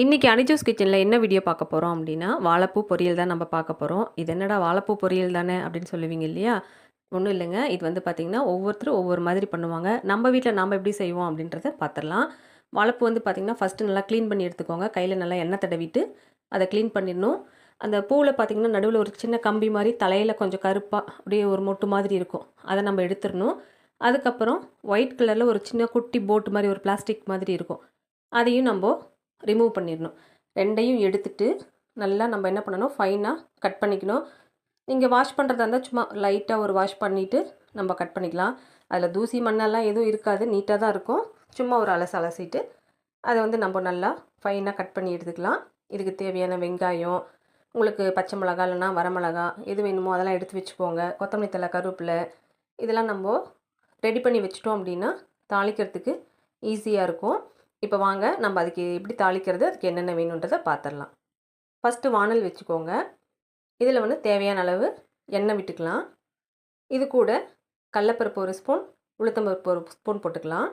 இன்றைக்கி அனிஜூஸ் கிச்சனில் என்ன வீடியோ பார்க்க போகிறோம் அப்படின்னா வாழைப்பூ பொரியல் தான் நம்ம பார்க்க போகிறோம். இது என்னடா வாழைப்பூ பொரியல் தானே அப்படின்னு சொல்லுவீங்க இல்லையா? ஒன்றும் இல்லைங்க. இது வந்து பார்த்திங்கன்னா ஒவ்வொருத்தரும் ஒவ்வொரு மாதிரி பண்ணுவாங்க. நம்ம வீட்டில் நாம் எப்படி செய்வோம் அப்படின்றத பார்த்துடலாம். வாழைப்பூ வந்து பார்த்திங்கன்னா ஃபஸ்ட்டு நல்லா க்ளீன் பண்ணி எடுத்துக்கோங்க. கையில் நல்லா எண்ணெய் தடவிட்டு அதை க்ளீன் பண்ணிடணும். அந்த பூவில் பார்த்திங்கன்னா நடுவில் ஒரு சின்ன கம்பி மாதிரி தலையில் கொஞ்சம் கருப்பாக அப்படியே ஒரு மொட்டு மாதிரி இருக்கும். அதை நம்ம எடுத்துடணும். அதுக்கப்புறம் ஒயிட் கலரில் ஒரு சின்ன குட்டி போட்டு மாதிரி ஒரு பிளாஸ்டிக் மாதிரி இருக்கும். அதையும் நம்ம ரிமூவ் பண்ணிடணும். ரெண்டையும் எடுத்துட்டு நல்லா நம்ம என்ன பண்ணணும், ஃபைனாக கட் பண்ணிக்கணும். நீங்கள் வாஷ் பண்ணுறதா இருந்தால் சும்மா லைட்டாக ஒரு வாஷ் பண்ணிவிட்டு நம்ம கட் பண்ணிக்கலாம். அதில் தூசி மண்ணெல்லாம் எதுவும் இருக்காது, நீட்டாக தான் இருக்கும். சும்மா ஒரு அலசிட்டு அதை வந்து நம்ம நல்லா ஃபைனாக கட் பண்ணி எடுத்துக்கலாம். இதுக்கு தேவையான வெங்காயம், உங்களுக்கு பச்சை மிளகா இல்லைனா வரமிளகா எது வேணுமோ அதெல்லாம் எடுத்து வச்சுக்கோங்க. கொத்தமல்லி தழை, கருவேப்பிலை இதெல்லாம் நம்ம ரெடி பண்ணி வச்சிட்டோம் அப்படின்னா தாளிக்கிறதுக்கு ஈஸியாக இருக்கும். இப்போ வாங்க நம்ம அதுக்கு எப்படி தாளிக்கிறது, அதுக்கு என்னென்ன வேணுன்றதை பார்த்துடலாம். ஃபஸ்ட்டு வானல் வச்சுக்கோங்க. இதில் வந்து தேவையான அளவு எண்ணெய் விட்டுக்கலாம். இது கூட கடலப்பருப்பு ஒரு ஸ்பூன், உளுத்தம்பருப்பு ஒரு ஸ்பூன் போட்டுக்கலாம்.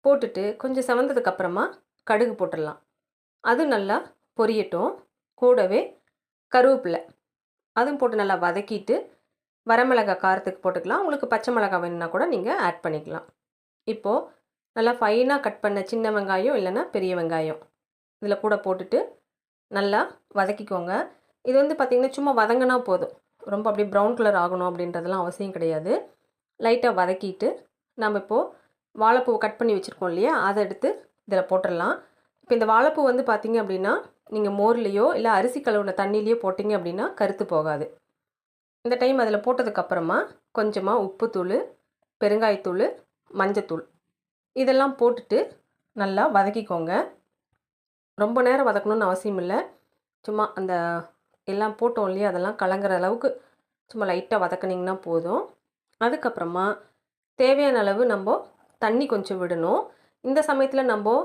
போட்டுட்டு கொஞ்சம் செவந்ததுக்கப்புறமா கடுகு போட்டுடலாம். அது நல்லா பொரியட்டும். கூடவே கருவேப்பிலை அதுவும் போட்டு நல்லா வதக்கிட்டு வரமிளகாய் காரத்துக்கு போட்டுக்கலாம். உங்களுக்கு பச்சை மிளகாய் வேணுன்னா கூட நீங்கள் ஆட் பண்ணிக்கலாம். இப்போது நல்லா ஃபைனாக கட் பண்ண சின்ன வெங்காயம் இல்லைன்னா பெரிய வெங்காயம் இதில் கூட போட்டுட்டு நல்லா வதக்கிக்கோங்க. இது வந்து பார்த்திங்கன்னா சும்மா வதங்கினா போதும், ரொம்ப அப்படியே ப்ரௌன் கலர் ஆகணும் அப்படின்றதெல்லாம் அவசியம் கிடையாது. லைட்டாக வதக்கிட்டு நம்ம இப்போது வாழைப்பூ கட் பண்ணி வச்சுருக்கோம் இல்லையா, அதை எடுத்து இதில் போட்டுடலாம். இப்போ இந்த வாழைப்பூ வந்து பார்த்திங்க அப்படின்னா நீங்கள் மோர்லேயோ இல்லை அரிசி கழுவுன தண்ணியிலையோ போட்டிங்க அப்படின்னா கருத்து போகாது. இந்த டைம் அதில் போட்டதுக்கப்புறமா கொஞ்சமாக உப்புத்தூள், பெருங்காயத்தூள், மஞ்சத்தூள் இதெல்லாம் போட்டுட்டு நல்லா வதக்கிக்கோங்க. ரொம்ப நேரம் வதக்கணும்னு அவசியம் இல்லை. சும்மா அந்த எல்லாம் போட்டோம் இல்லையா, அதெல்லாம் கலங்குற அளவுக்கு சும்மா லைட்டாக வதக்குனிங்கன்னா போதும். அதுக்கப்புறமா தேவையான அளவு நம்ம தண்ணி கொஞ்சம் விடணும். இந்த சமயத்தில் நம்ம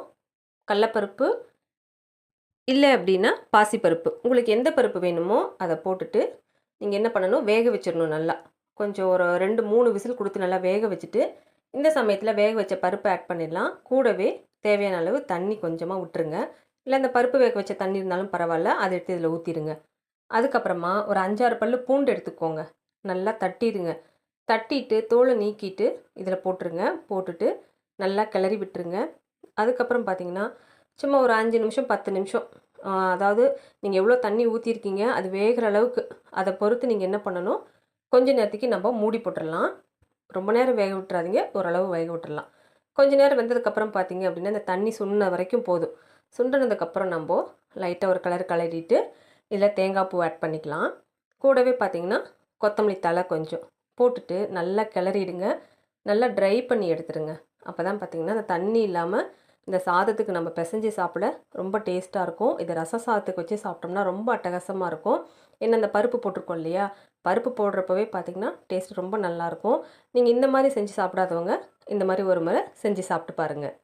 கடலப்பருப்பு இல்லை அப்படின்னா பாசிப்பருப்பு, உங்களுக்கு எந்த பருப்பு வேணுமோ அதை போட்டுட்டு நீங்கள் என்ன பண்ணணும், வேக வச்சிடணும். நல்லா கொஞ்சம் ஒரு 2-3 விசில் கொடுத்து நல்லா வேக வச்சுட்டு இந்த சமயத்தில் வேக வச்ச பருப்பை ஆட் பண்ணிடலாம். கூடவே தேவையான அளவு தண்ணி கொஞ்சமாக விட்டுருங்க. இல்லை இந்த பருப்பு வேக வச்ச தண்ணி இருந்தாலும் பரவாயில்ல, அதை எடுத்து இதில் ஊற்றிடுங்க. அதுக்கப்புறமா ஒரு 5-6 பல்லு பூண்டு எடுத்துக்கோங்க. நல்லா தட்டிடுங்க. தட்டிட்டு தோலை நீக்கிட்டு இதில் போட்டுருங்க. போட்டுட்டு நல்லா கிளறி விட்டுருங்க. அதுக்கப்புறம் பார்த்திங்கன்னா சும்மா ஒரு 5 நிமிஷம் 10 நிமிஷம், அதாவது நீங்கள் எவ்வளோ தண்ணி ஊற்றிருக்கீங்க அது வேகிற அளவுக்கு அதை பொறுத்து நீங்கள் என்ன பண்ணணும், கொஞ்ச நேரத்துக்கு நம்ம மூடி போட்டுடலாம். ரொம்ப நேரம் வேக விட்டுறாதீங்க, ஓரளவு வேக விட்டுடலாம். கொஞ்சம் நேரம் வெந்ததுக்கப்புறம் பார்த்தீங்க அப்படின்னா இந்த தண்ணி சுண்ட வரைக்கும் போதும். சுண்டினதுக்கப்புறம் நம்ம லைட்டாக ஒரு கலரிட்டு இதில் தேங்காய் பூ ஆட் பண்ணிக்கலாம். கூடவே பார்த்திங்கன்னா கொத்தமல்லி தழை கொஞ்சம் போட்டுட்டு நல்லா கிளறிடுங்க. நல்லா ட்ரை பண்ணி எடுத்துடுங்க. அப்போ தான் பார்த்திங்கன்னா அந்த தண்ணி இல்லாமல் இந்த சாதத்துக்கு நம்ம பிசைஞ்சு சாப்பிட ரொம்ப டேஸ்ட்டாக இருக்கும். இதை ரச சாதத்துக்கு வச்சு சாப்பிட்டோம்னா ரொம்ப அட்டகாசமாக இருக்கும். ஏன்னா அந்த பருப்பு போட்டிருக்கோம் இல்லையா, பருப்பு போடுறப்பவே பார்த்திங்கன்னா டேஸ்ட் ரொம்ப நல்லாயிருக்கும். நீங்கள் இந்த மாதிரி செஞ்சு சாப்பிடாதவங்க இந்த மாதிரி ஒரு முறை செஞ்சு சாப்பிட்டு பாருங்கள்.